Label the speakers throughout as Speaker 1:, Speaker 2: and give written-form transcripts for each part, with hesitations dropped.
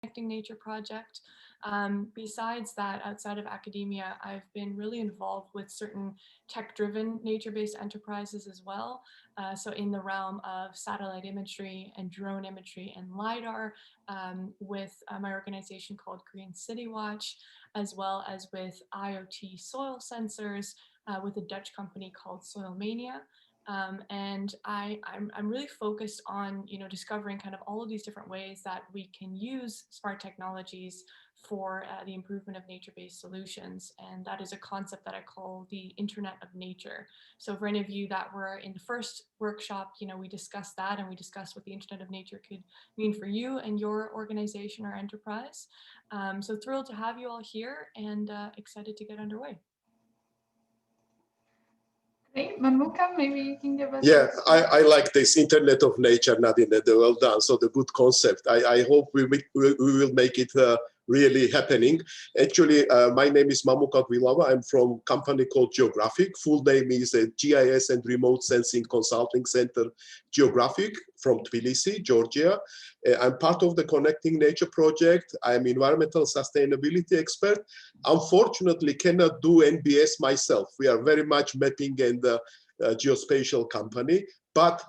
Speaker 1: Connecting Nature project. Besides that, outside of academia, I've been really involved with certain tech-driven nature-based enterprises as well. So in the realm of satellite imagery and drone imagery and LiDAR, with my organization called Green City Watch, as well as with IoT soil sensors with a Dutch company called Soilmania. And I'm really focused on, discovering kind of all of these different ways that we can use smart technologies for the improvement of nature-based solutions. And that is a concept that I call the Internet of Nature. So for any of you that were in the first workshop, we discussed that, and we discussed what the Internet of Nature could mean for you and your organization or enterprise. So thrilled to have you all here, and excited to get underway.
Speaker 2: Great, Mamuka, maybe you can give us.
Speaker 3: Yeah, I like this Internet of Nature, Nadine. Well done. So the good concept. I hope we will make it really happening. Actually, my name is Mamuka Gvilava. I'm from a company called Geographic. Full name is GIS and Remote Sensing Consulting Center Geographic from Tbilisi, Georgia. I'm part of the Connecting Nature project. I'm environmental sustainability expert. Unfortunately, cannot do NBS myself. We are very much mapping and geospatial company, but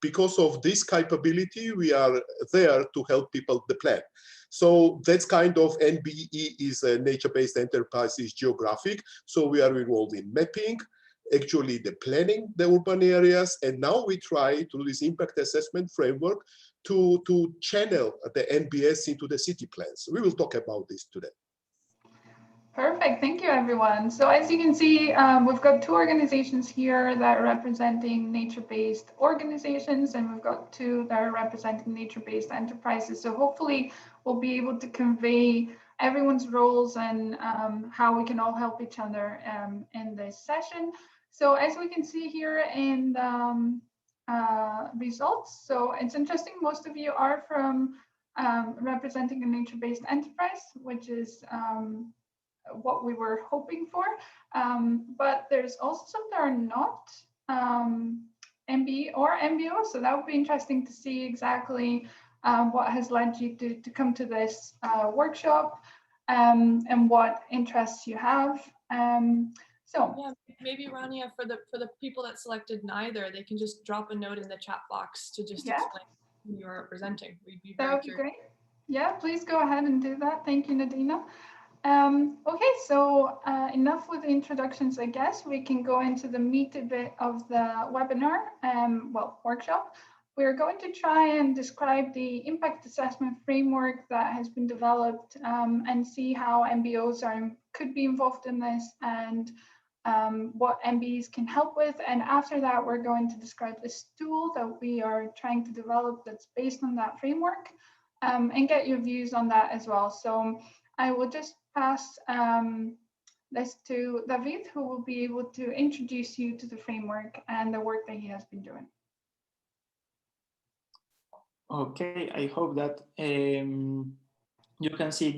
Speaker 3: because of this capability, we are there to help people the plan. So that's kind of NBE is a nature-based enterprises geographic. So we are involved in mapping, actually the planning the urban areas, and now we try to do this impact assessment framework to channel the NBS into the city plans. We will talk about this today.
Speaker 2: Perfect, thank you everyone. So as you can see, we've got two organizations here that are representing nature-based organizations, and we've got two that are representing nature-based enterprises. So hopefully we'll be able to convey everyone's roles and how we can all help each other in this session. So as we can see here in the results, so it's interesting, most of you are from representing a nature-based enterprise, which is what we were hoping for, but there's also some that are not MB or MBO, so that would be interesting to see exactly what has led you to come to this workshop and what interests you have. So
Speaker 1: yeah, maybe Rania, for the people that selected neither, they can just drop a note in the chat box to just explain who you're representing. We'd be very curious.
Speaker 2: Great. Yeah, please go ahead and do that. Thank you, Nadina. Okay, so enough with the introductions, I guess. We can go into the meat a bit of the webinar, workshop. We're going to try and describe the impact assessment framework that has been developed and see how MBOs could be involved in this and what MBs can help with. And after that, we're going to describe this tool that we are trying to develop that's based on that framework and get your views on that as well. So I will just pass this to David, who will be able to introduce you to the framework and the work that he has been doing.
Speaker 4: Okay, I hope that you can see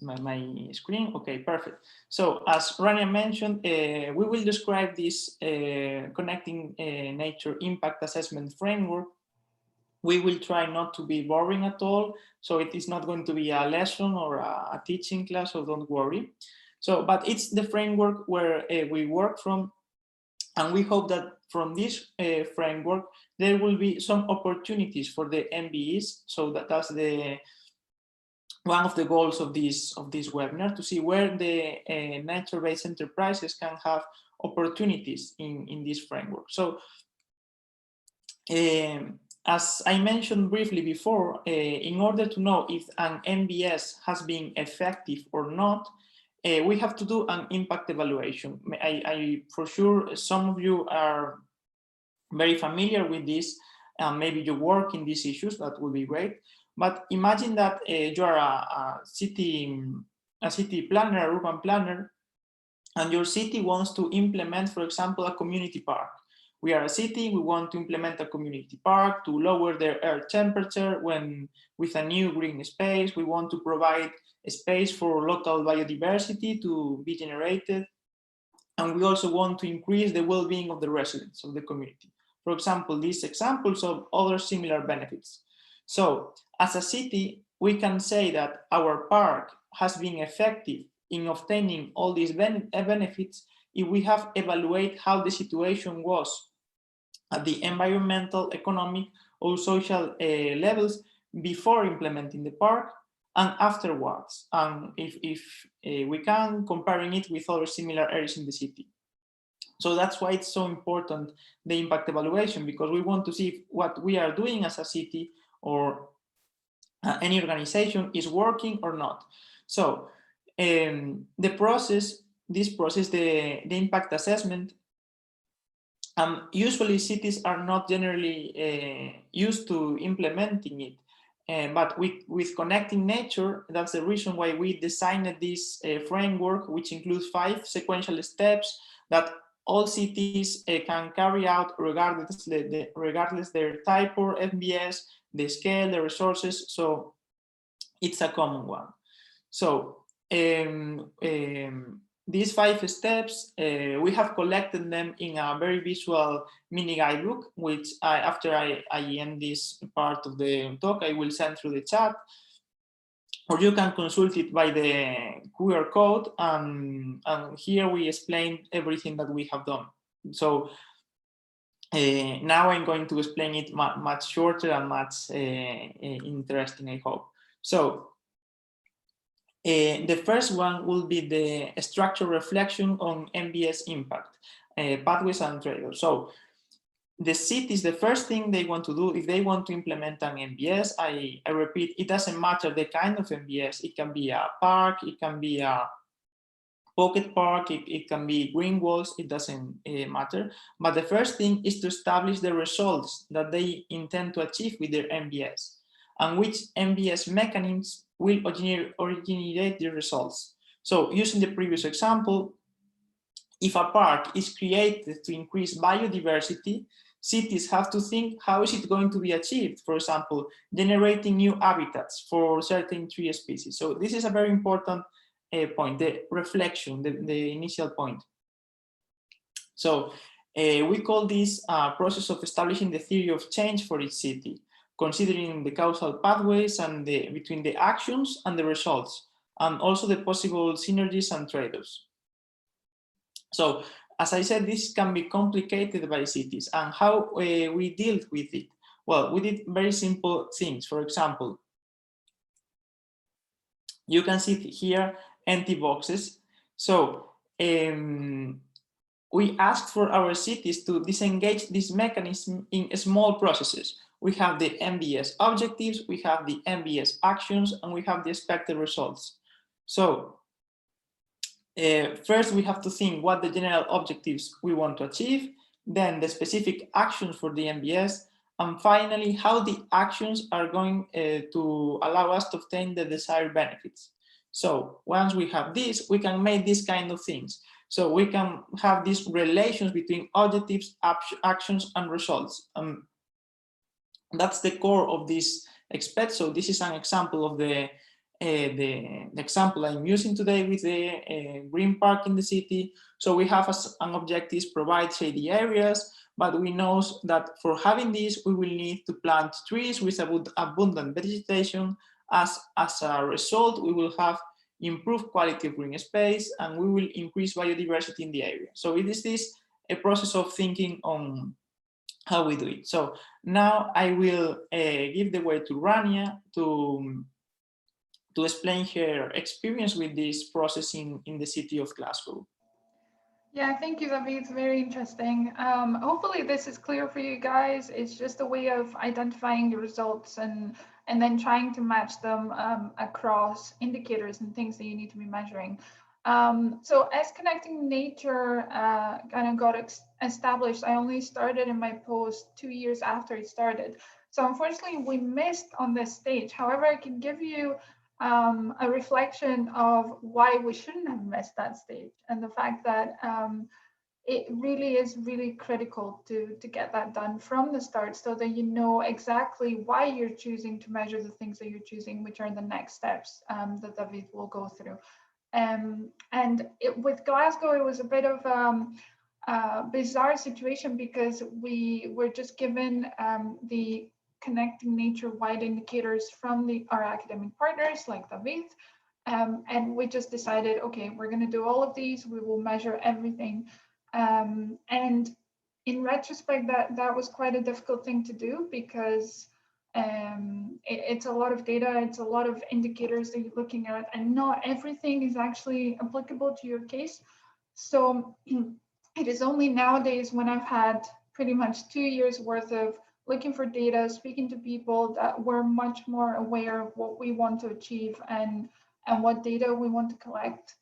Speaker 4: my screen. Okay, perfect. So as Rania mentioned, we will describe this Connecting Nature Impact Assessment Framework. We will try not to be boring at all. So it is not going to be a lesson or a teaching class, so don't worry. So, but it's the framework where we work from. And we hope that from this framework, there will be some opportunities for the MBEs. So that's one of the goals of this webinar, to see where the nature-based enterprises can have opportunities in this framework. So, as I mentioned briefly before, in order to know if an NBS has been effective or not, we have to do an impact evaluation. For sure, some of you are very familiar with this, maybe you work in these issues, that would be great. But imagine that you are a city planner, urban planner, and your city wants to implement, for example, a community park. We are a city, we want to implement a community park to lower their air temperature with a new green space. We want to provide a space for local biodiversity to be generated. And we also want to increase the well-being of the residents of the community. For example, these examples of other similar benefits. So as a city, we can say that our park has been effective in obtaining all these benefits if we have evaluated how the situation was at the environmental, economic, or social levels before implementing the park and afterwards. And if we can, comparing it with other similar areas in the city. So that's why it's so important, the impact evaluation, because we want to see if what we are doing as a city or any organization is working or not. So this process, the impact assessment, usually cities are not generally used to implementing it. But with connecting nature, that's the reason why we designed this framework, which includes 5 sequential steps that all cities can carry out regardless their type or NBS, the scale, the resources. So it's a common one. So these 5 steps, we have collected them in a very visual mini guidebook, which after I end this part of the talk, I will send through the chat, or you can consult it by the QR code. And here we explain everything that we have done. So now I'm going to explain it much shorter and much interesting, I hope. So the first one will be the structural reflection on NBS impact, pathways and trade-offs. So the cities, the first thing they want to do, if they want to implement an NBS, I repeat, it doesn't matter the kind of NBS. It can be a park, it can be a pocket park, it can be green walls, it doesn't matter. But the first thing is to establish the results that they intend to achieve with their NBS, and which NBS mechanisms will originate the results. So using the previous example, if a park is created to increase biodiversity, cities have to think, how is it going to be achieved? For example, generating new habitats for certain tree species. So this is a very important point, the reflection, the initial point. So we call this a process of establishing the theory of change for each city, considering the causal pathways and between the actions and the results, and also the possible synergies and trade-offs. So, as I said, this can be complicated by cities, and how we deal with it. Well, we did very simple things. For example, you can see here empty boxes. So we asked for our cities to disengage this mechanism in small processes. We have the NBS objectives, we have the NBS actions, and we have the expected results. So first we have to think what the general objectives we want to achieve, then the specific actions for the NBS, and finally how the actions are going to allow us to obtain the desired benefits. So once we have this, we can make these kind of things. So we can have these relations between objectives, actions, and results. That's the core of this expect. So this is an example of the example I'm using today with the green park in the city. So we have an objective, provide shady areas, but we know that for having this, we will need to plant trees with abundant vegetation. As a result, we will have improved quality of green space, and we will increase biodiversity in the area. So it is this a process of thinking on how we do it. So now I will give the word to Rania to explain her experience with this process in the city of Glasgow.
Speaker 2: Yeah, thank you, David. It's very interesting. Hopefully this is clear for you guys. It's just a way of identifying the results and then trying to match them across indicators and things that you need to be measuring. So as connecting nature kind of got established, I only started in my post 2 years after it started. So unfortunately, we missed on this stage. However, I can give you a reflection of why we shouldn't have missed that stage, and the fact that it really is really critical to get that done from the start, so that you know exactly why you're choosing to measure the things that you're choosing, which are the next steps that David will go through. With Glasgow, it was a bit of a bizarre situation because we were just given the connecting nature-wide indicators from our academic partners like David. And we just decided, okay, we're going to do all of these. We will measure everything. And in retrospect, that was quite a difficult thing to do because it's a lot of data, it's a lot of indicators that you're looking at, and not everything is actually applicable to your case. So it is only nowadays, when I've had pretty much 2 years worth of looking for data, speaking to people, that we're much more aware of what we want to achieve and what data we want to collect.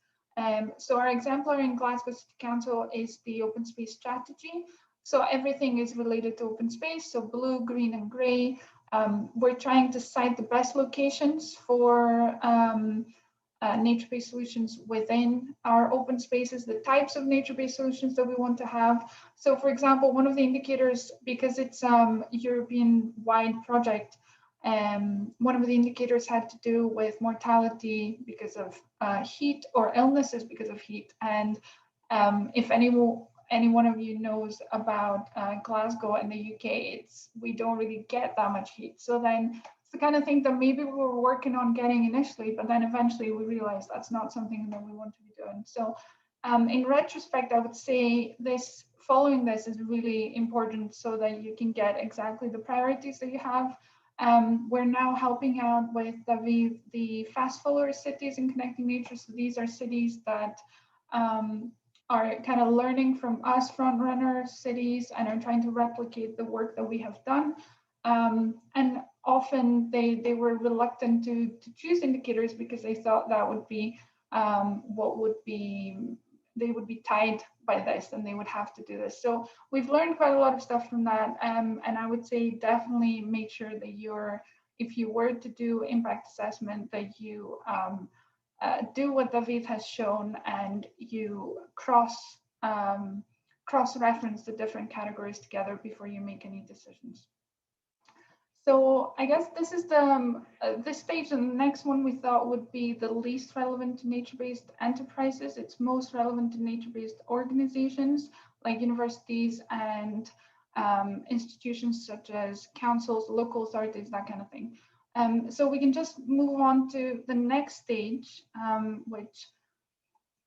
Speaker 2: So our exemplar in Glasgow City Council is the open space strategy. So everything is related to open space, so blue, green, and gray. We're trying to cite the best locations for nature-based solutions within our open spaces, the types of nature-based solutions that we want to have. So for example, one of the indicators, because it's a European-wide project, one of the indicators had to do with mortality because of heat or illnesses because of heat. And if any one of you knows about Glasgow in the UK, we don't really get that much heat. So then it's the kind of thing that maybe we were working on getting initially, but then eventually we realized that's not something that we want to be doing. So in retrospect, I would say following this is really important so that you can get exactly the priorities that you have. We're now helping out with the fast follower cities in Connecting Nature. So these are cities that are kind of learning from us front-runner cities and are trying to replicate the work that we have done. And often they were reluctant to choose indicators because they thought that would be they would be tied by this and they would have to do this. So we've learned quite a lot of stuff from that. And I would say definitely make sure that if you were to do impact assessment, that you do what David has shown and you cross-reference the different categories together before you make any decisions. So I guess this is this stage, and the next one we thought would be the least relevant to nature-based enterprises. It's most relevant to nature-based organizations like universities and institutions such as councils, local authorities, that kind of thing. So we can just move on to the next stage, which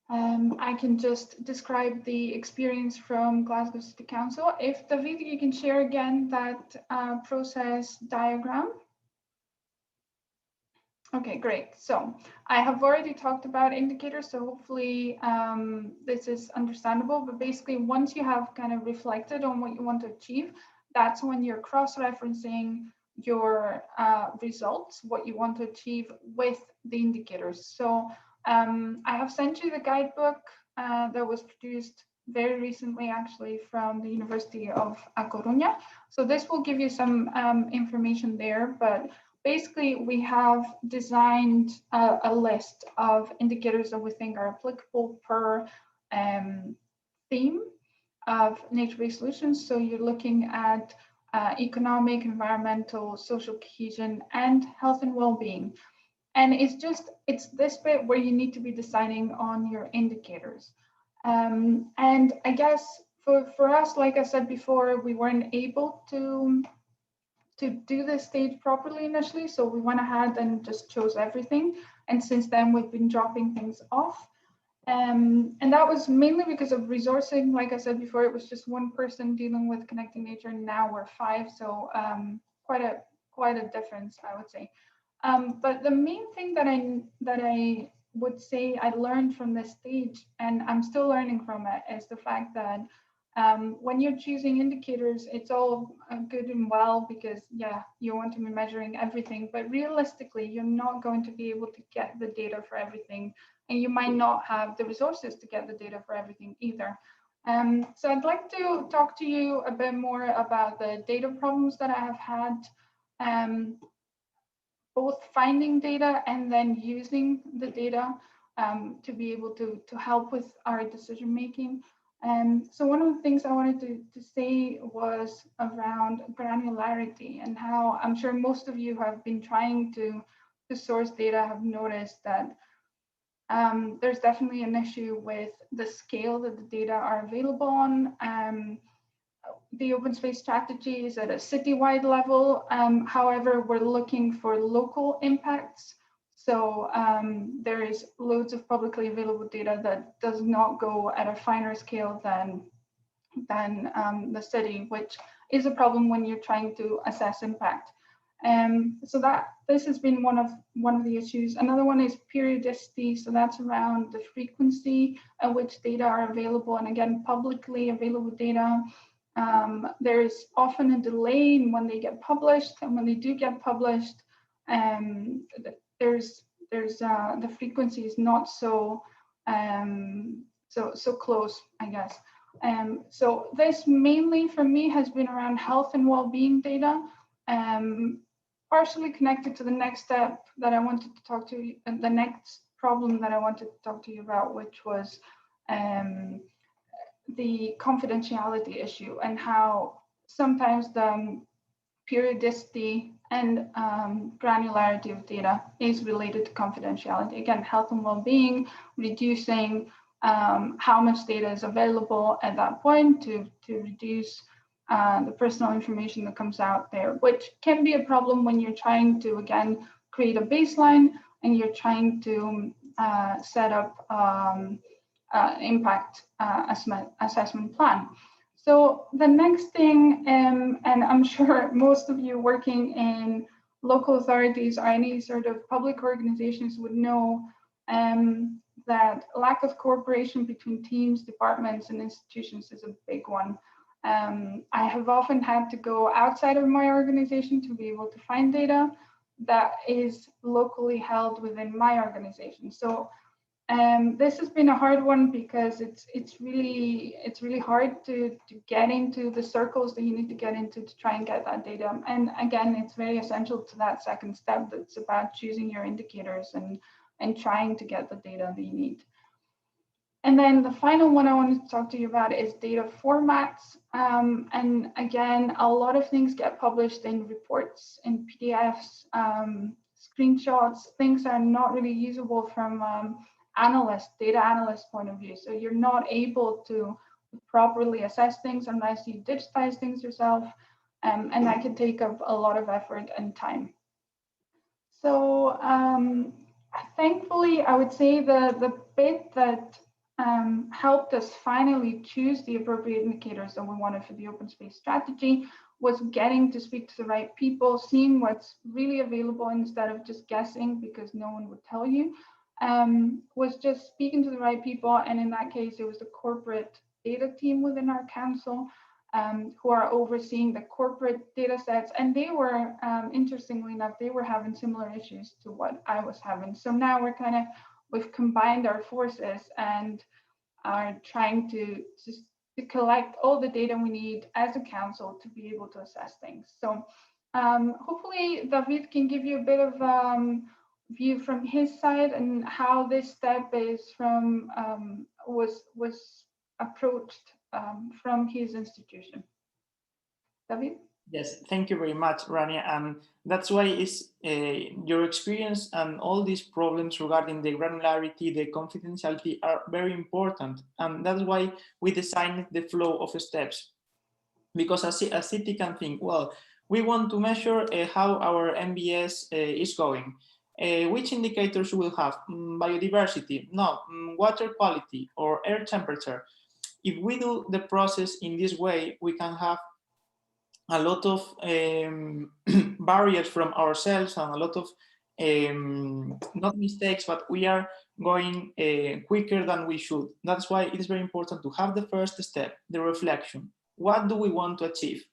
Speaker 2: I can just describe the experience from Glasgow City Council. If David, you can share again that process diagram. Okay, great. So I have already talked about indicators, so hopefully this is understandable. But basically, once you have kind of reflected on what you want to achieve, that's when you're cross-referencing your results, what you want to achieve with the indicators. So I have sent you the guidebook that was produced very recently, actually, from the University of A Coruña. So this will give you some information there, but basically we have designed a list of indicators that we think are applicable per theme of nature-based solutions. So you're looking at economic, environmental, social cohesion, and health and well-being. And it's this bit where you need to be deciding on your indicators. And I guess for us, like I said before, we weren't able to do this stage properly initially. So we went ahead and just chose everything. And since then, we've been dropping things off. And that was mainly because of resourcing. Like I said before, it was just one person dealing with Connecting Nature, and now we're 5. So quite a difference, I would say. But the main thing that I would say I learned from this stage, and I'm still learning from it, is the fact that when you're choosing indicators, it's all good and well because, yeah, you want to be measuring everything, but realistically, you're not going to be able to get the data for everything, and you might not have the resources to get the data for everything either. So I'd like to talk to you a bit more about the data problems that I have had, both finding data and then using the data to be able to help with our decision making. So one of the things I wanted to say was around granularity, and how I'm sure most of you who have been trying to source data have noticed that there's definitely an issue with the scale that the data are available on. the open space strategy is at a citywide level. However, we're looking for local impacts. So there is loads of publicly available data that does not go at a finer scale than the city, which is a problem when you're trying to assess impact. So this has been one of the issues. Another one is periodicity. So that's around the frequency at which data are available, and again, publicly available data. There's often a delay in when they get published, and when they do get published, the frequency is not so so close, I guess. So this mainly for me has been around health and well-being data, partially connected to the next step that I wanted to talk to you, the next problem that I wanted to talk to you about, which was the confidentiality issue, and how sometimes the periodicity and granularity of data is related to confidentiality. Again, health and well-being, reducing how much data is available at that point to reduce the personal information that comes out there, which can be a problem when you're trying to, again, create a baseline and you're trying to set up impact assessment plan. So the next thing, and I'm sure most of you working in local authorities or any sort of public organizations would know that lack of cooperation between teams, departments, and institutions is a big one. I have often had to go outside of my organization to be able to find data that is locally held within my organization. So this has been a hard one because it's really hard to get into the circles that you need to get into to try and get that data. And again, it's very essential to that second step that's about choosing your indicators and trying to get the data that you need. And then the final one I wanted to talk to you about is data formats. And again, a lot of things get published in reports, in PDFs, screenshots. Things are not really usable from data analyst point of view. So you're not able to properly assess things unless you digitize things yourself. And that can take up a lot of effort and time. So thankfully, I would say the bit that helped us finally choose the appropriate indicators that we wanted for the open space strategy was getting to speak to the right people, seeing what's really available instead of just guessing because no one would tell you, was just speaking to the right people. And in that case, it was the corporate data team within our council who are overseeing the corporate data sets. And they were, interestingly enough, they were having similar issues to what I was having. So now we've combined our forces and are trying to collect all the data we need as a council to be able to assess things. So hopefully David can give you a bit of view from his side and how this step is was approached from his institution. David?
Speaker 4: Yes, thank you very much, Rania. And that's why is your experience and all these problems regarding the granularity, the confidentiality are very important. And that's why we designed the flow of steps. Because a city can think, well, we want to measure how our NBS is going. Which indicators will have? Biodiversity? No. Water quality or air temperature? If we do the process in this way, we can have a lot of barriers from ourselves and a lot of not mistakes, but we are going quicker than we should. That's why it is very important to have the first step, the reflection. What do we want to achieve?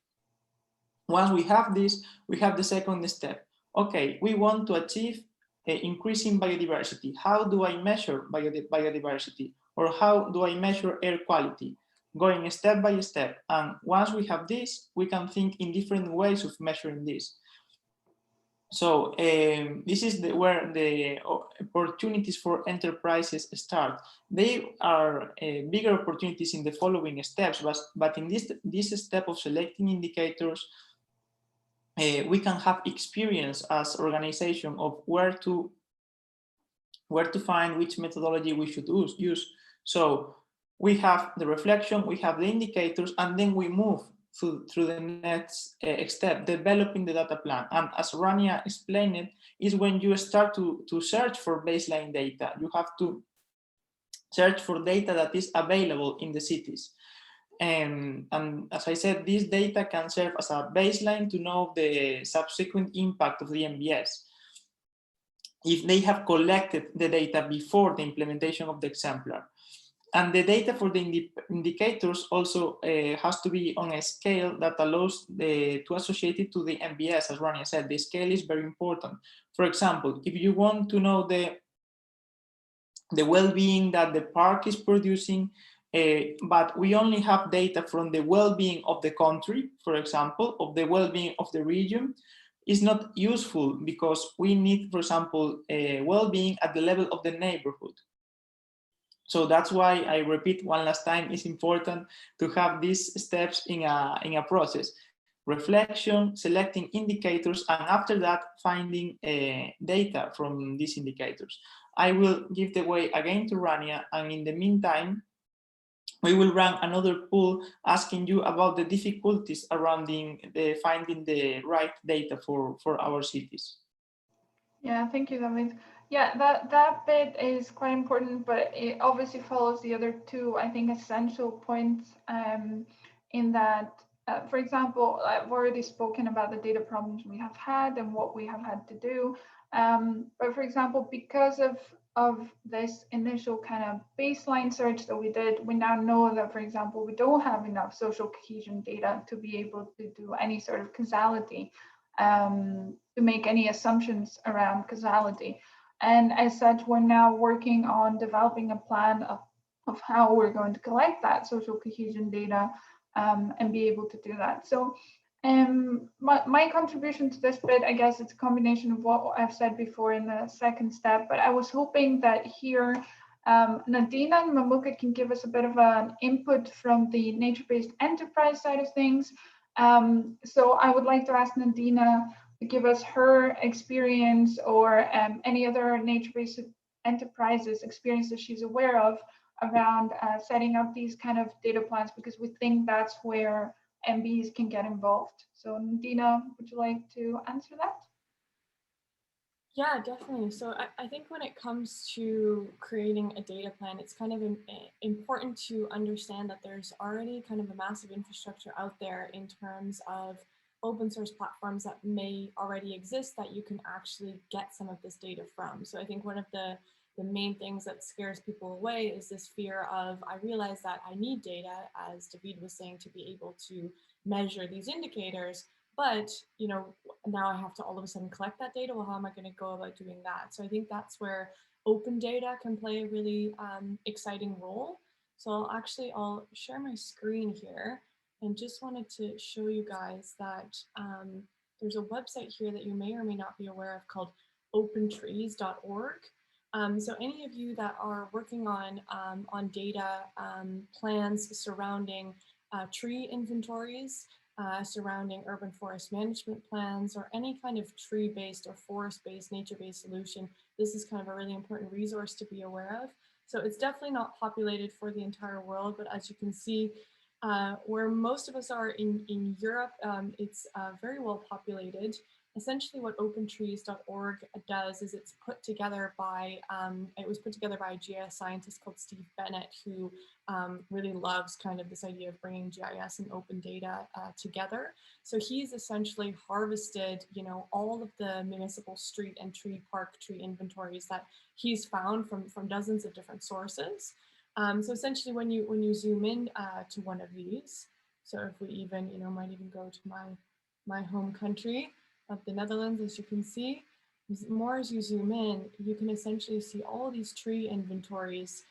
Speaker 4: Once we have this, we have the second step. Okay, we want to achieve increasing biodiversity. How do I measure biodiversity? Or how do I measure air quality? Going step by step. And once we have this, we can think in different ways of measuring this. So this is where the opportunities for enterprises start. They are bigger opportunities in the following steps, but in this step of selecting indicators, we can have experience as organization of where to find which methodology we should use. So we have the reflection, we have the indicators, and then we move through the next step, developing the data plan. And as Rania explained it, is when you start to search for baseline data. You have to search for data that is available in the cities. And as I said, this data can serve as a baseline to know the subsequent impact of the NBS, if they have collected the data before the implementation of the exemplar. And the data for the indicators also has to be on a scale that allows to associate it to the NBS. As Rania said, the scale is very important. For example, if you want to know the well-being that the park is producing, but we only have data from the well-being of the country, for example, of the well-being of the region, is not useful, because we need, for example, well-being at the level of the neighborhood. So that's why I repeat one last time, it's important to have these steps in a process: reflection, selecting indicators, and after that, finding data from these indicators. I will give the way again to Rania, and in the meantime, we will run another poll asking you about the difficulties around finding the right data for our cities.
Speaker 2: Yeah, thank you, David. Yeah, that bit is quite important, but it obviously follows the other two, I think, essential points in that, for example, I've already spoken about the data problems we have had and what we have had to do. But for example, because of this initial kind of baseline search that we did, we now know that, for example, we don't have enough social cohesion data to be able to do any sort of causality, to make any assumptions around causality. And as such, we're now working on developing a plan of how we're going to collect that social cohesion data and be able to do that. So my contribution to this bit, I guess it's a combination of what I've said before in the second step, but I was hoping that here Nadina and Mamuka can give us a bit of an input from the nature-based enterprise side of things. So I would like to ask Nadina to give us her experience, or any other nature-based enterprises experiences she's aware of around setting up these kind of data plans, because we think that's where MBs can get involved. So Nadina, would you like to answer that?
Speaker 1: Yeah, definitely. So I think when it comes to creating a data plan, it's kind of important to understand that there's already kind of a massive infrastructure out there in terms of open source platforms that may already exist that you can actually get some of this data from. So I think one of the main things that scares people away is this fear of, I realize that I need data, as David was saying, to be able to measure these indicators, but now I have to all of a sudden collect that data. Well, how am I going to go about doing that? So I think that's where open data can play a really exciting role. So I'll share my screen here, and just wanted to show you guys that there's a website here that you may or may not be aware of called opentrees.org. So any of you that are working on data plans surrounding tree inventories, surrounding urban forest management plans, or any kind of tree-based or forest-based, nature-based solution, this is kind of a really important resource to be aware of. So it's definitely not populated for the entire world, but as you can see, where most of us are in Europe, it's very well populated. Essentially what opentrees.org does is it's put together by, it was put together by a GIS scientist called Steve Bennett, who really loves kind of this idea of bringing GIS and open data together. So he's essentially harvested, all of the municipal street and park tree inventories that he's found from dozens of different sources. So essentially when you zoom in to one of these, so if we even, might even go to my home country of the Netherlands, as you can see, more as you zoom in, you can essentially see all these tree inventories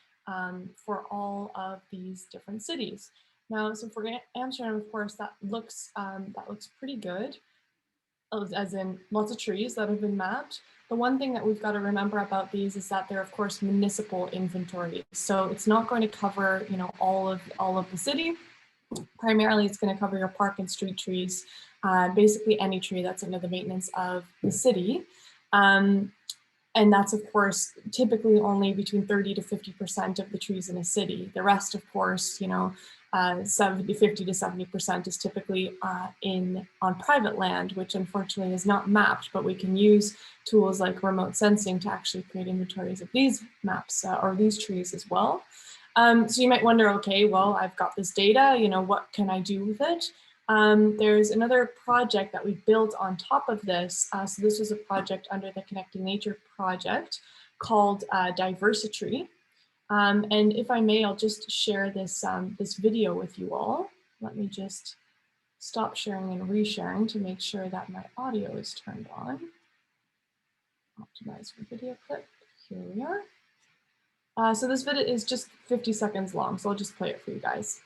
Speaker 1: for all of these different cities. Now, so for Amsterdam, of course, that looks pretty good, as in lots of trees that have been mapped. The one thing that we've got to remember about these is that they're, of course, municipal inventories. So it's not going to cover, all of the city. Primarily, it's going to cover your park and street trees, basically any tree that's under the maintenance of the city. And that's, of course, typically only between 30 to 50% of the trees in a city. The rest, of course, 50 to 70% is typically on private land, which unfortunately is not mapped, but we can use tools like remote sensing to actually create inventories of these maps or these trees as well. So you might wonder, okay, well, I've got this data, you know, what can I do with it? There's another project that we built on top of this. So this was a project under the Connecting Nature project called Diversity. And if I may, I'll just share this, this video with you all. Let me just stop sharing and resharing to make sure that my audio is turned on. Optimize for video clip. Here we are. So this video is just 50 seconds long, so I'll just play it for you guys.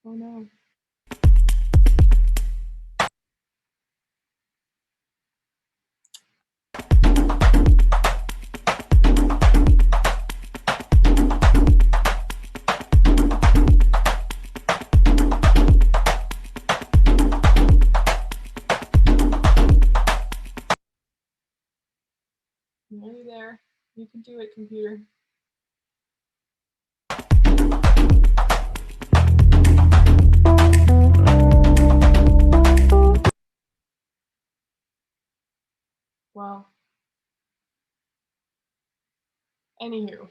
Speaker 1: Oh no. Nearly there. You can do it, computer. Well, anywho,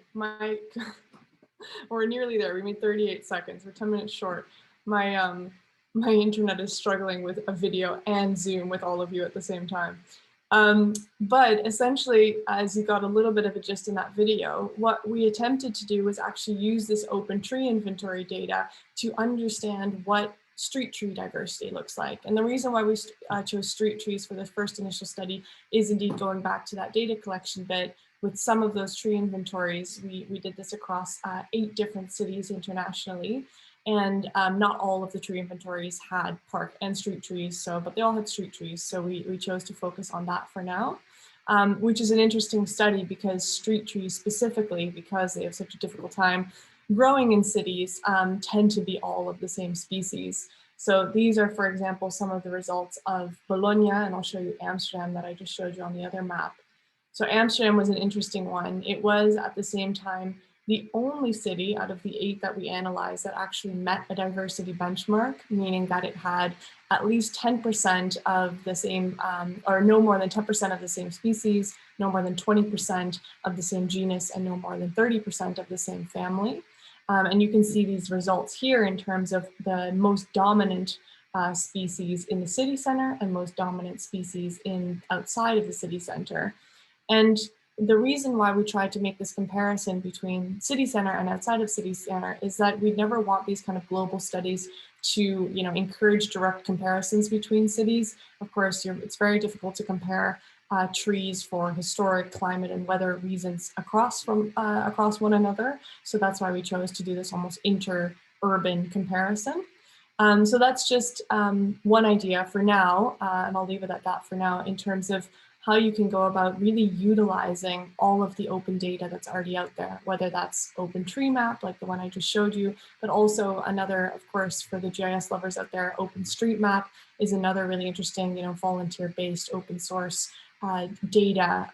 Speaker 1: we're nearly there. We made 38 seconds. We're 10 minutes short. My my internet is struggling with a video and Zoom with all of you at the same time. But essentially, as you got a little bit of a gist in that video, what we attempted to do was actually use this open tree inventory data to understand what street tree diversity looks like. And the reason why we chose street trees for the first initial study is indeed going back to that data collection bit. With some of those tree inventories, we did this across 8 different cities internationally. And not all of the tree inventories had park and street trees, but they all had street trees. So we chose to focus on that for now, which is an interesting study because street trees specifically, because they have such a difficult time growing in cities, tend to be all of the same species. So these are, for example, some of the results of Bologna, and I'll show you Amsterdam that I just showed you on the other map. So Amsterdam was an interesting one. It was at the same time the only city out of the 8 that we analyzed that actually met a diversity benchmark, meaning that it had at least 10% of the same, or no more than 10% of the same species, no more than 20% of the same genus, and no more than 30% of the same family. And you can see these results here in terms of the most dominant species in the city center and most dominant species outside of the city center. And the reason why we tried to make this comparison between city center and outside of city center is that we never want these kind of global studies to, encourage direct comparisons between cities. Of course, it's very difficult to compare trees for historic, climate, and weather reasons across one another. So that's why we chose to do this almost inter-urban comparison. So that's just one idea for now, and I'll leave it at that for now in terms of how you can go about really utilizing all of the open data that's already out there, whether that's OpenTreeMap, like the one I just showed you, but also another, of course, for the GIS lovers out there, OpenStreetMap is another really interesting, volunteer-based open source data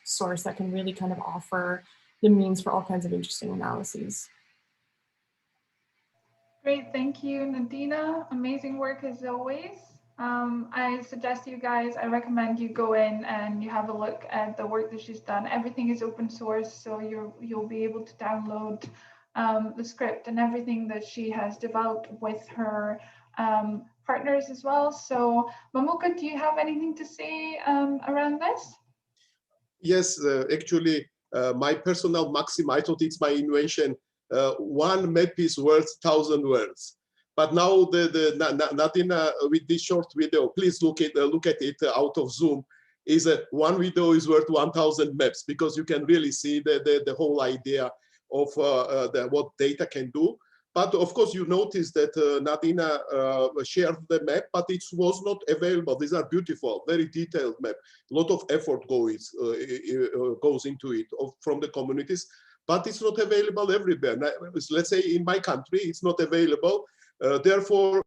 Speaker 1: source that can really kind of offer the means for all kinds of interesting analyses.
Speaker 2: Great, thank you, Nadina. Amazing work as always. I suggest you guys, I recommend you go in and you have a look at the work that she's done. Everything is open source, so you'll be able to download the script and everything that she has developed with her partners as well. So Mamuka, do you have anything to say around this?
Speaker 3: Yes, actually, my personal maxim, I thought it's my invention, one map is worth 1,000 words. But now Nadina, with this short video, please look at it out of Zoom, is one video is worth 1,000 maps, because you can really see the whole idea of what data can do. But of course, you notice that Nadina shared the map, but it was not available. These are beautiful, very detailed map. A lot of effort goes into it from the communities, but it's not available everywhere. Let's say in my country, it's not available. Therefore,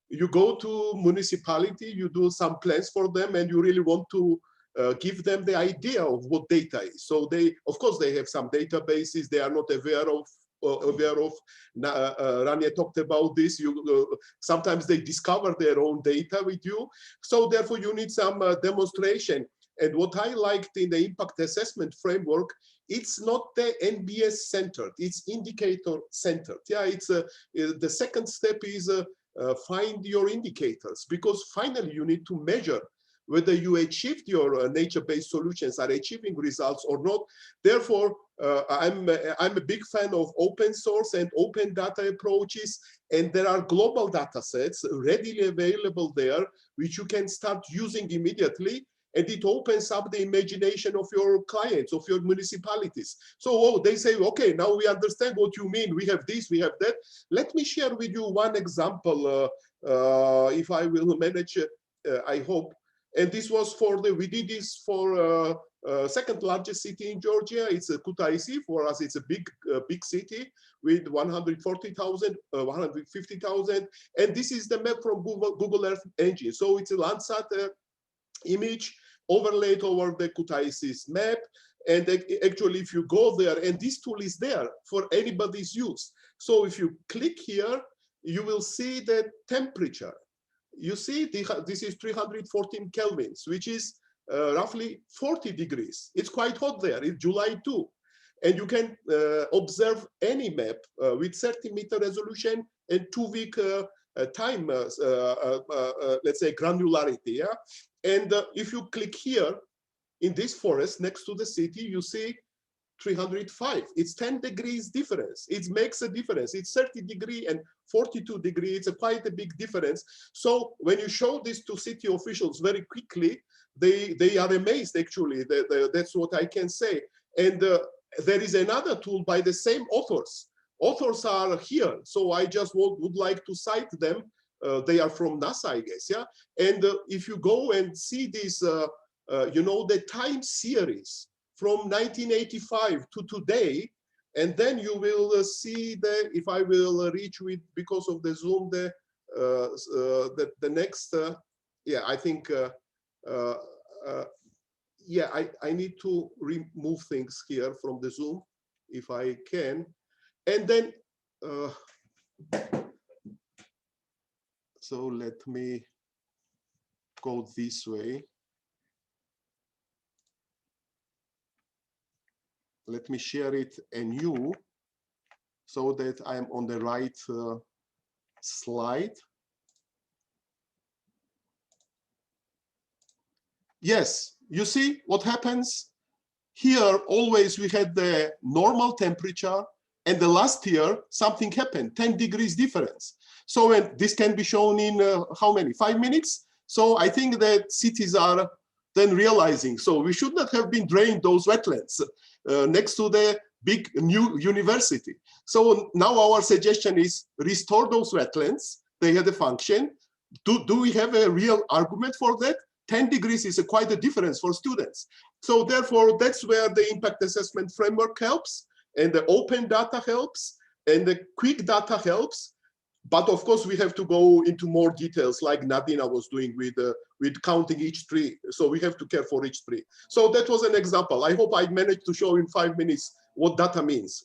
Speaker 3: you go to municipality, you do some plans for them, and you really want to give them the idea of what data is. So they, of course, they have some databases they are not aware of. Rania talked about this. Sometimes they discover their own data with you. So therefore, you need some demonstration. And what I liked in the impact assessment framework, it's not the NBS centered, it's indicator centered. Yeah, it's the second step is find your indicators, because finally you need to measure whether you achieved your nature-based solutions are achieving results or not. Therefore, I'm a big fan of open source and open data approaches, and there are global data sets readily available there, which you can start using immediately, and it opens up the imagination of your clients, of your municipalities. So they say, okay, now we understand what you mean. We have this, we have that. Let me share with you one example, if I will manage, I hope. And this was for we did this for second largest city in Georgia. It's Kutaisi. For us, it's a big city with 140,000, 150,000. And this is the map from Google Earth Engine. So it's a Landsat image overlaid over the Kutaisi's map. And actually, if you go there, and this tool is there for anybody's use. So if you click here, you will see the temperature. You see, this is 314 kelvins, which is roughly 40 degrees. It's quite hot there. It's July 2. And you can observe any map with 30-meter resolution and 2-week time, let's say, granularity. Yeah? And if you click here in this forest next to the city, you see 305. It's 10 degrees difference. It makes a difference. It's 30 degree and 42 degree. It's quite a big difference. So when you show this to city officials very quickly, they are amazed, actually. That's what I can say. And there is another tool by the same authors. Authors are here. So I just would like to cite them. They are from NASA, I guess. Yeah. And if you go and see this, the time series from 1985 to today, and then you will see if I will reach with, because of the Zoom, the next, yeah, I think, yeah, I need to remove things here from the Zoom, if I can. And then, so let me go this way. Let me share it anew so that I'm on the right slide. Yes, you see what happens? Here, always we had the normal temperature, and the last year, something happened, 10 degrees difference. So and this can be shown in how many, 5 minutes? So I think that cities are then realizing, so we should not have been drained those wetlands next to the big new university. So now our suggestion is restore those wetlands. They had a function. Do we have a real argument for that? 10 degrees is quite a difference for students. So therefore, that's where the impact assessment framework helps, and the open data helps, and the quick data helps. But of course, we have to go into more details, like Nadina was doing with counting each tree. So we have to care for each tree. So that was an example. I hope I managed to show in 5 minutes what data means.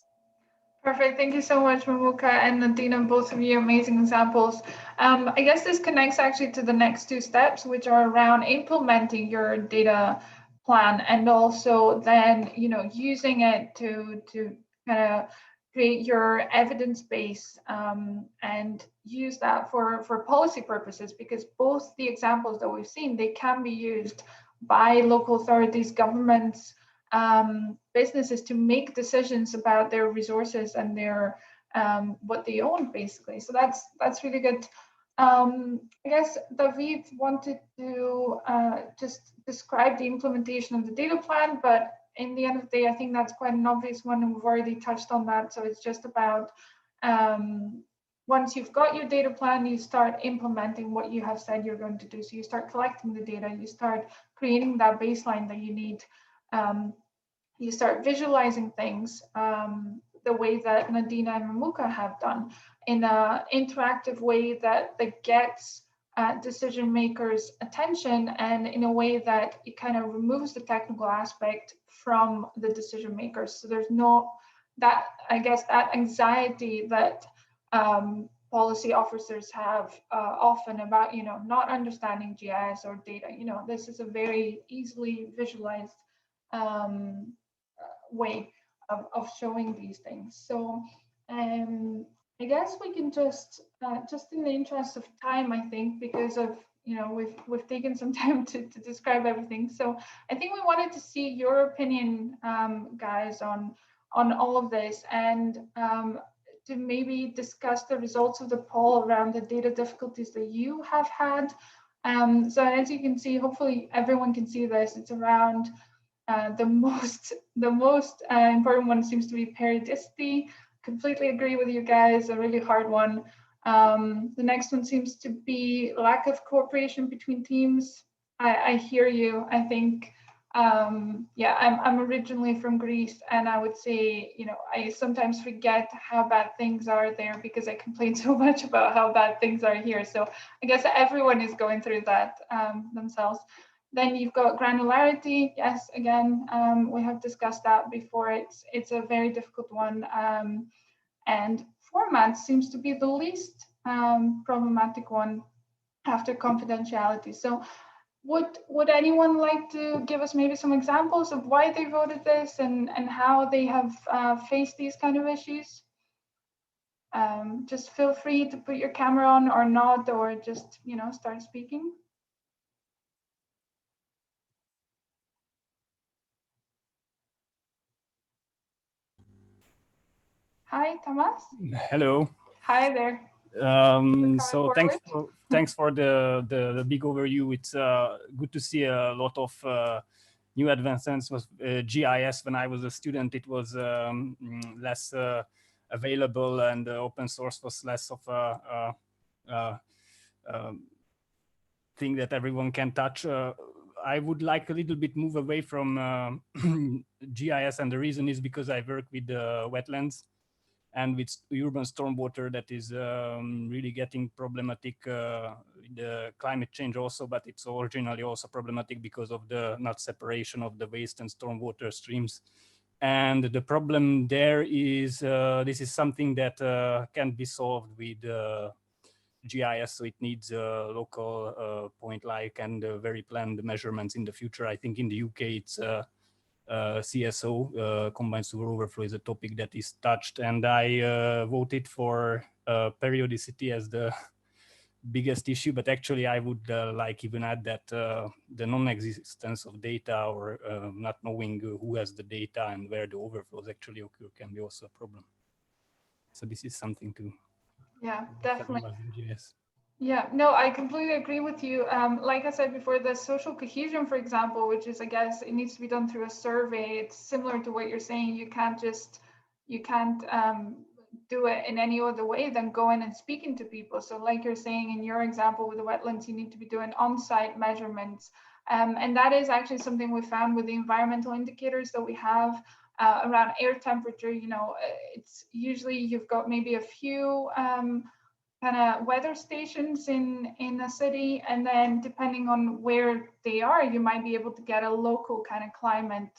Speaker 2: Perfect. Thank you so much, Mamuka and Nadina, both of you, amazing examples. I guess this connects actually to the next two steps, which are around implementing your data plan, and also then, using it to kind of create your evidence base and use that for policy purposes, because both the examples that we've seen, they can be used by local authorities, governments, businesses to make decisions about their resources and their what they own, basically. So that's really good. I guess David wanted to just describe the implementation of the data plan, but in the end of the day, I think that's quite an obvious one, and we've already touched on that. So it's just about once you've got your data plan, you start implementing what you have said you're going to do. So you start collecting the data, you start creating that baseline that you need. You start visualizing things the way that Nadina and Mamuka have done, in an interactive way that gets decision makers' attention, and in a way that it kind of removes the technical aspect from the decision makers. So there's no, that, I guess, that anxiety that policy officers have often about, not understanding GIS or data. This is a very easily visualized way of showing these things. So I guess we can just in the interest of time, I think, because of, we've taken some time to describe everything. So I think we wanted to see your opinion, guys, on all of this, and to maybe discuss the results of the poll around the data difficulties that you have had. So as you can see, hopefully everyone can see this, it's around the most important one seems to be periodicity. Completely agree with you guys, a really hard one. The next one seems to be lack of cooperation between teams. I hear you. I think, yeah, I'm originally from Greece, and I would say, I sometimes forget how bad things are there because I complain so much about how bad things are here. So I guess everyone is going through that themselves. Then you've got granularity. Yes, again, we have discussed that before. It's a very difficult one. And format seems to be the least problematic one after confidentiality. So would anyone like to give us maybe some examples of why they voted this and how they have faced these kind of issues? Just feel free to put your camera on or not, or just, start speaking. Hi, Thomas.
Speaker 5: Hello.
Speaker 2: Hi there.
Speaker 5: So thanks for the big overview. It's good to see a lot of new advancements with GIS. When I was a student, it was less available, and open source was less of a thing that everyone can touch. I would like a little bit move away from GIS, and the reason is because I work with wetlands and with urban stormwater that is really getting problematic. The climate change also, but it's originally also problematic because of the not separation of the waste and stormwater streams. And the problem there is this is something that can be solved with GIS, so it needs a local point-like and very planned measurements in the future. I think in the UK it's CSO, combined sewer overflow, is a topic that is touched, and I voted for periodicity as the biggest issue, but actually I would like even add that the non-existence of data, or not knowing who has the data and where the overflows actually occur, can be also a problem. So this is something to,
Speaker 2: yeah, definitely.
Speaker 5: Yes.
Speaker 2: Yeah, no, I completely agree with you. Like I said before, the social cohesion, for example, which is, I guess, it needs to be done through a survey. It's similar to what you're saying. You can't do it in any other way than going and speaking to people. So like you're saying in your example with the wetlands, you need to be doing on-site measurements. And that is actually something we found with the environmental indicators that we have around air temperature. It's usually you've got maybe a few kind of weather stations in a city, and then depending on where they are, you might be able to get a local kind of climate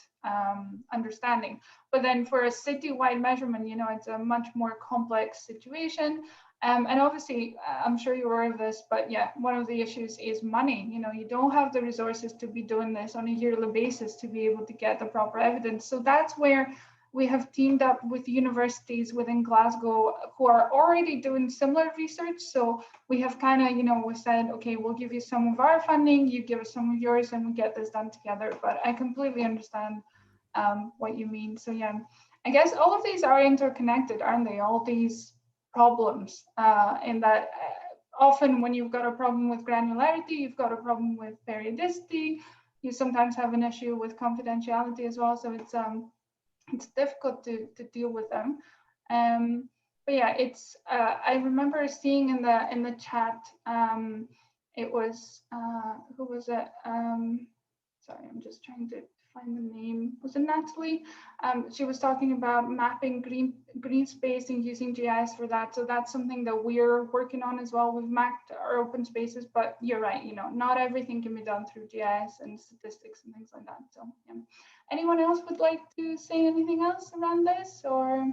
Speaker 2: understanding. But then for a citywide measurement, it's a much more complex situation. And obviously, I'm sure you're aware of this, but yeah, one of the issues is money. You don't have the resources to be doing this on a yearly basis to be able to get the proper evidence. So that's where we have teamed up with universities within Glasgow who are already doing similar research. So we have kind of, we said, okay, we'll give you some of our funding, you give us some of yours, and we get this done together. But I completely understand what you mean. So yeah, I guess all of these are interconnected, aren't they? All these problems in that often when you've got a problem with granularity, you've got a problem with periodicity, you sometimes have an issue with confidentiality as well. So it's difficult to deal with them. but yeah, it's I remember seeing in the chat, it was who was it? Sorry, I'm just trying to find the name. Was it Natalie? She was talking about mapping green space and using GIS for that. So that's something that we're working on as well. We've mapped our open spaces, but you're right, you know, not everything can be done through GIS and statistics and things like that. So yeah. Anyone else would like to say anything else around this? Or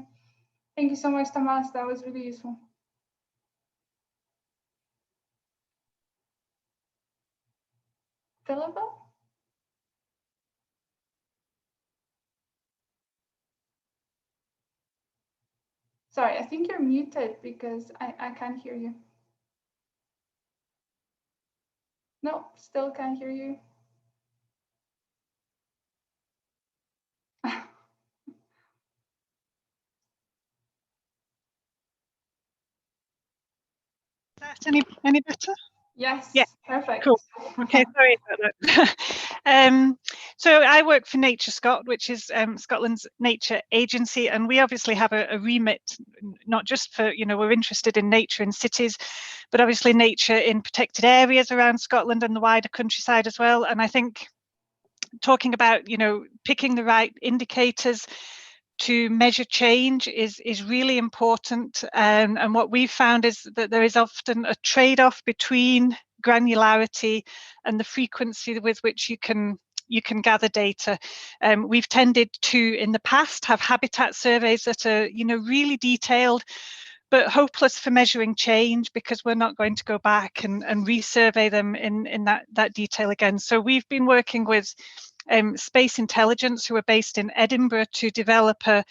Speaker 2: thank you so much, Tomas. That was really useful. Philippa? Sorry, I think you're muted because I can't hear you. No, still can't hear you.
Speaker 6: Any better?
Speaker 2: Yes,
Speaker 6: yeah,
Speaker 2: perfect.
Speaker 6: Cool. Okay, sorry about that. So I work for Nature Scot, which is Scotland's nature agency, and we obviously have a remit, not just for, you know, we're interested in nature in cities, but obviously nature in protected areas around Scotland and the wider countryside as well. And I think talking about, you know, picking the right indicators to measure change is really important. And what we've found is that there is often a trade-off between granularity and the frequency with which you can gather data. We've tended to, in the past, have habitat surveys that are, you know, really detailed, but hopeless for measuring change because we're not going to go back and resurvey them in that detail again. So we've been working with Space Intelligence, who are based in Edinburgh, to develop a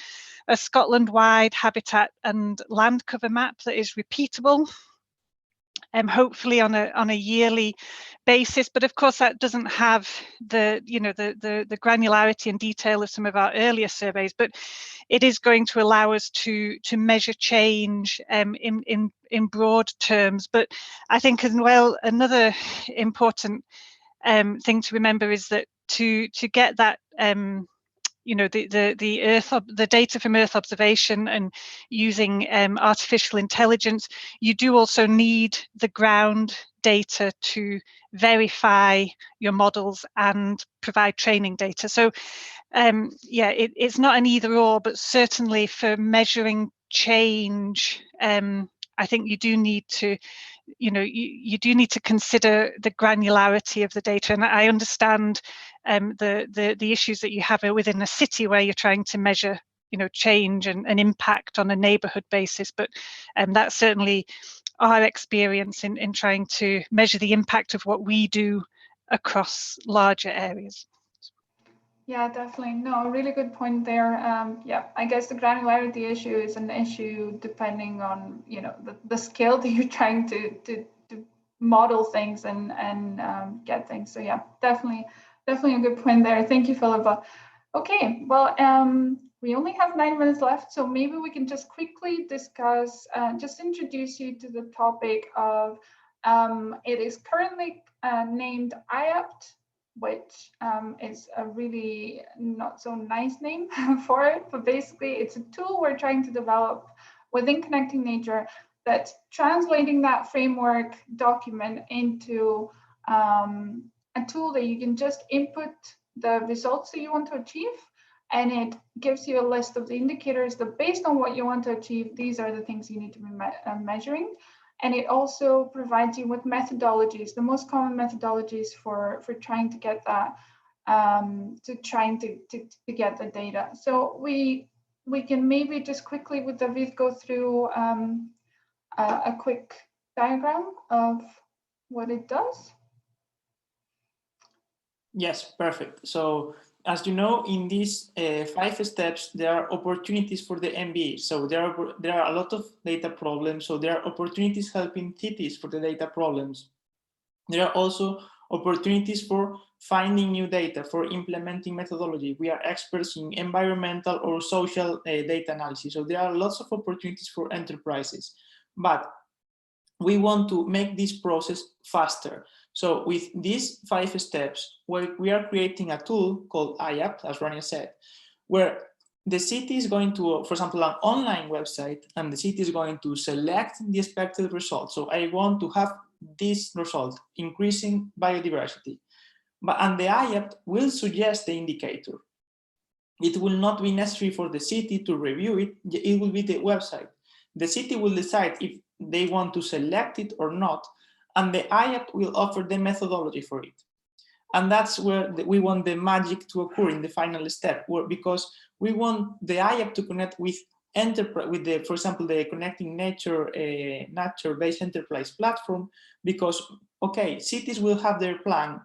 Speaker 6: Scotland-wide habitat and land cover map that is repeatable, hopefully on a yearly basis. But of course, that doesn't have the, you know, the granularity and detail of some of our earlier surveys, but it is going to allow us to measure change in broad terms. But I think as well, another important thing to remember is that to get that you know, the data from Earth observation and using artificial intelligence, you do also need the ground data to verify your models and provide training data. So yeah, it's not an either or, but certainly for measuring change, I think you do need to, you know, you do need to consider the granularity of the data. And I understand the issues that you have within a city where you're trying to measure, you know, change and impact on a neighborhood basis. But that's certainly our experience in trying to measure the impact of what we do across larger areas.
Speaker 2: Yeah, definitely. No, a really good point there. Yeah, I guess the granularity issue is an issue depending on, you know, the scale that you're trying to model things and get things. So yeah, definitely a good point there. Thank you, Philippa. Okay, well, we only have 9 minutes left, so maybe we can just quickly discuss, just introduce you to the topic of, it is currently named IAPT, which is a really not so nice name for it, but basically it's a tool we're trying to develop within Connecting Nature that's translating that framework document into a tool that you can just input the results that you want to achieve, and it gives you a list of the indicators that based on what you want to achieve, these are the things you need to be measuring. And it also provides you with methodologies, the most common methodologies for trying to get that, to get the data. So we can maybe just quickly with David go through a quick diagram of what it does.
Speaker 4: Yes, perfect. So as you know, in these 5 steps, there are opportunities for the NBS. So there are a lot of data problems. So there are opportunities helping cities for the data problems. There are also opportunities for finding new data, for implementing methodology. We are experts in environmental or social data analysis. So there are lots of opportunities for enterprises, but we want to make this process faster. So with these 5 steps, we are creating a tool called IAPT, as Rania said, where the city is going to, for example, an online website, and the city is going to select the expected result. So I want to have this result, increasing biodiversity. And the IAPT will suggest the indicator. It will not be necessary for the city to review it. It will be the website. The city will decide if they want to select it or not, and the IAPT will offer the methodology for it. And that's where we want the magic to occur in the final step, because we want the IAPT to connect with enterprise, with the, for example, the Connecting Nature nature-based enterprise platform, because okay, cities will have their plan.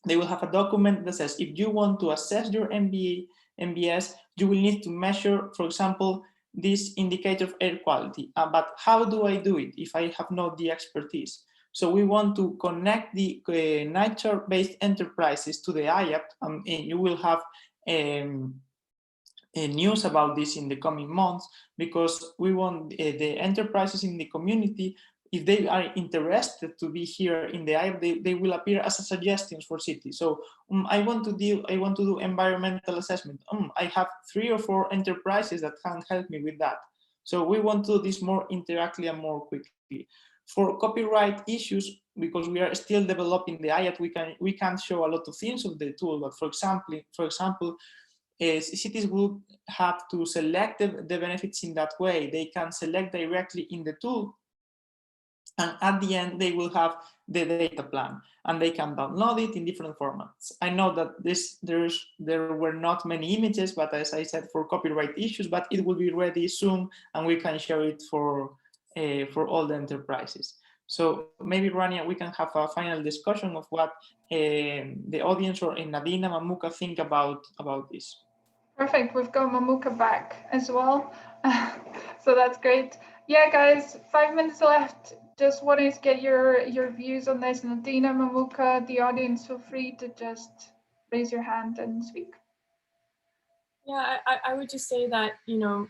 Speaker 4: They will have a document that says if you want to assess your NBS, you will need to measure, for example, this indicator of air quality. But how do I do it if I have not the expertise? So we want to connect the nature-based enterprises to the IAPT, and you will have news about this in the coming months, because we want the enterprises in the community, if they are interested to be here in the IAPT, they will appear as a suggestions for cities. So I want to do environmental assessment. I have 3 or 4 enterprises that can help me with that. So we want to do this more interactively and more quickly. For copyright issues, because we are still developing the IAPT, we can't show a lot of things of the tool. But for example, cities will have to select the benefits in that way. They can select directly in the tool, and at the end they will have the data plan, and they can download it in different formats. I know that there were not many images, but as I said, for copyright issues, but it will be ready soon, and we can show it for all the enterprises. So maybe, Rania, we can have a final discussion of what the audience or Nadina, Mamuka think about this.
Speaker 2: Perfect. We've got Mamuka back as well. So that's great. Yeah, guys, 5 minutes left. Just wanted to get your views on this. Nadina, Mamuka, the audience, feel free to just raise your hand and speak.
Speaker 1: Yeah, I would just say that, you know,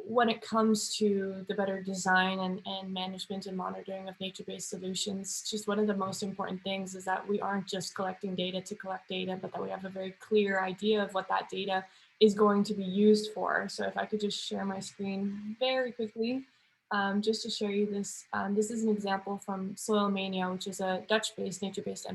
Speaker 1: when it comes to the better design and management and monitoring of nature-based solutions, just one of the most important things is that we aren't just collecting data to collect data, but that we have a very clear idea of what that data is going to be used for. So if I could just share my screen very quickly, just to show you this. This is an example from Soilmania, which is a Dutch-based nature-based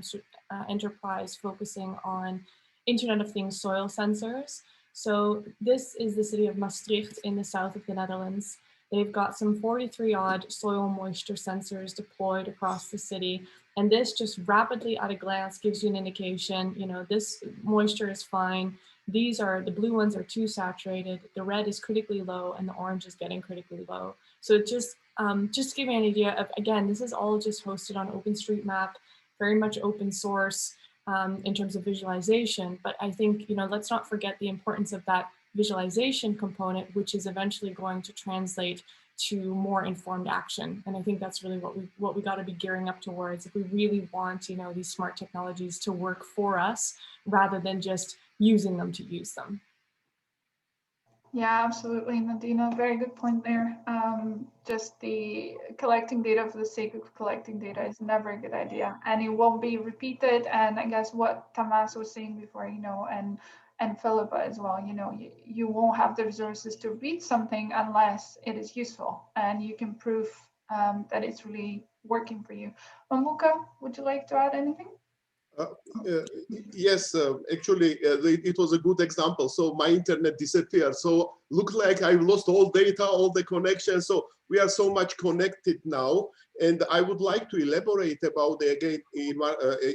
Speaker 1: enterprise focusing on Internet of Things soil sensors. So this is the city of Maastricht in the south of the Netherlands. They've got some 43 odd soil moisture sensors deployed across the city. And this just rapidly at a glance gives you an indication, you know, this moisture is fine. These are, the blue ones are too saturated, the red is critically low, and the orange is getting critically low. So just to give you an idea of, again, this is all just hosted on OpenStreetMap, very much open source. In terms of visualization, but I think, you know, let's not forget the importance of that visualization component, which is eventually going to translate to more informed action. And I think that's really what we got to be gearing up towards if we really want, you know, these smart technologies to work for us rather than just using them to use them.
Speaker 2: Yeah, absolutely, Nadina. Very good point there. Just the collecting data for the sake of collecting data is never a good idea, and it won't be repeated. And I guess what Tamas was saying before, you know, and Philippa as well, you know, you won't have the resources to read something unless it is useful and you can prove that it's really working for you. Mamuka, would you like to add anything?
Speaker 3: Yes, actually, it was a good example. So my internet disappeared. So look like I lost all data, all the connections. So we are so much connected now. And I would like to elaborate about the, again,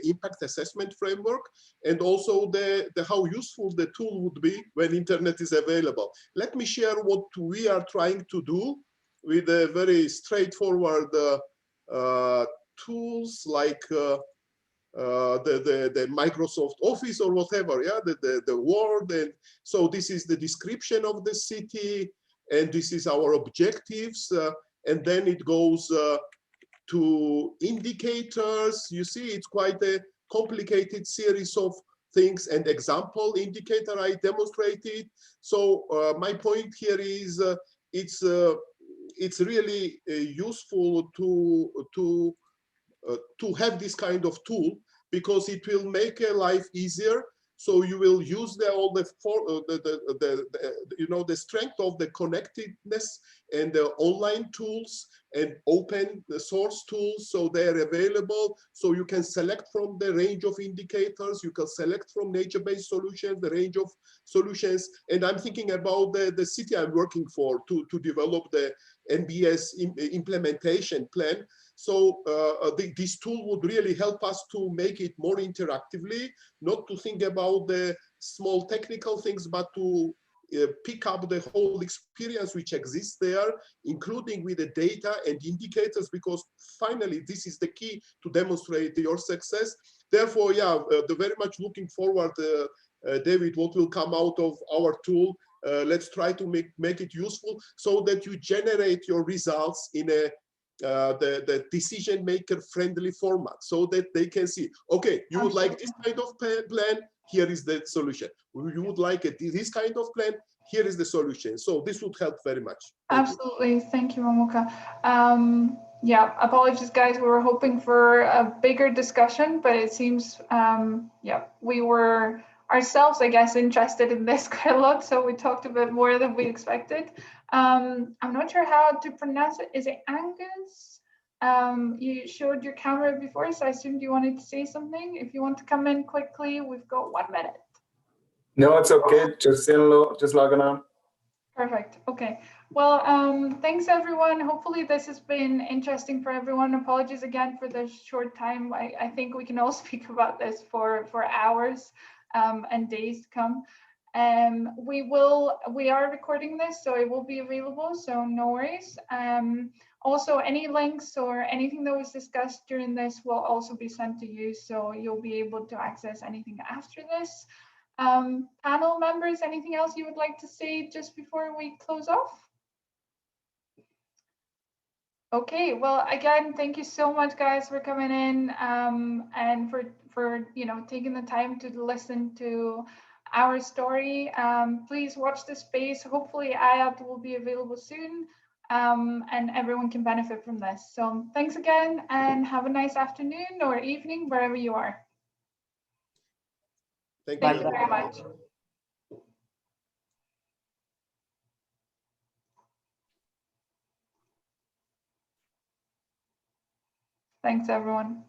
Speaker 3: impact assessment framework, and also the how useful the tool would be when internet is available. Let me share what we are trying to do with a very straightforward tools like the Microsoft Office or whatever, yeah, the Word. And so this is the description of the city, and this is our objectives, and then it goes to indicators. You see, it's quite a complicated series of things, and example indicator I demonstrated. So my point here is it's really useful to have this kind of tool, because it will make life easier. So you will use all the the strength of the connectedness and the online tools and open the source tools, so they're available. So you can select from the range of indicators, you can select from nature-based solutions, the range of solutions. And I'm thinking about the city I'm working for to develop the NBS implementation plan. So this tool would really help us to make it more interactively, not to think about the small technical things, but to pick up the whole experience which exists there, including with the data and indicators, because finally this is the key to demonstrate your success. Therefore, yeah, very much looking forward, David, what will come out of our tool. Let's try to make it useful so that you generate your results in a the decision maker friendly format, so that they can see, okay, you would like this kind of plan, here is the solution. You would like this kind of plan, here is the solution. So this would help very much.
Speaker 2: Absolutely. Thank you, Mamuka. Yeah, apologies, guys. We were hoping for a bigger discussion, but it seems, yeah, we were ourselves, I guess, interested in this quite a lot. So we talked a bit more than we expected. I'm not sure how to pronounce it. Is it Angus? You showed your camera before, so I assumed you wanted to say something. If you want to come in quickly, we've got 1 minute.
Speaker 7: No, it's okay. Just logging on.
Speaker 2: Perfect. Okay. Well, thanks everyone. Hopefully this has been interesting for everyone. Apologies again for the short time. I think we can all speak about this for hours and days to come. We are recording this, so it will be available, so no worries. Also, any links or anything that was discussed during this will also be sent to you, so you'll be able to access anything after this. Panel members, anything else you would like to say just before we close off? Okay, well, again, thank you so much, guys, for coming in and for taking the time to listen to our story. Please watch this space. Hopefully, IAPT will be available soon, and everyone can benefit from this. So thanks again, and have a nice afternoon or evening wherever you are.
Speaker 3: Thank
Speaker 2: you very much. Thanks, everyone.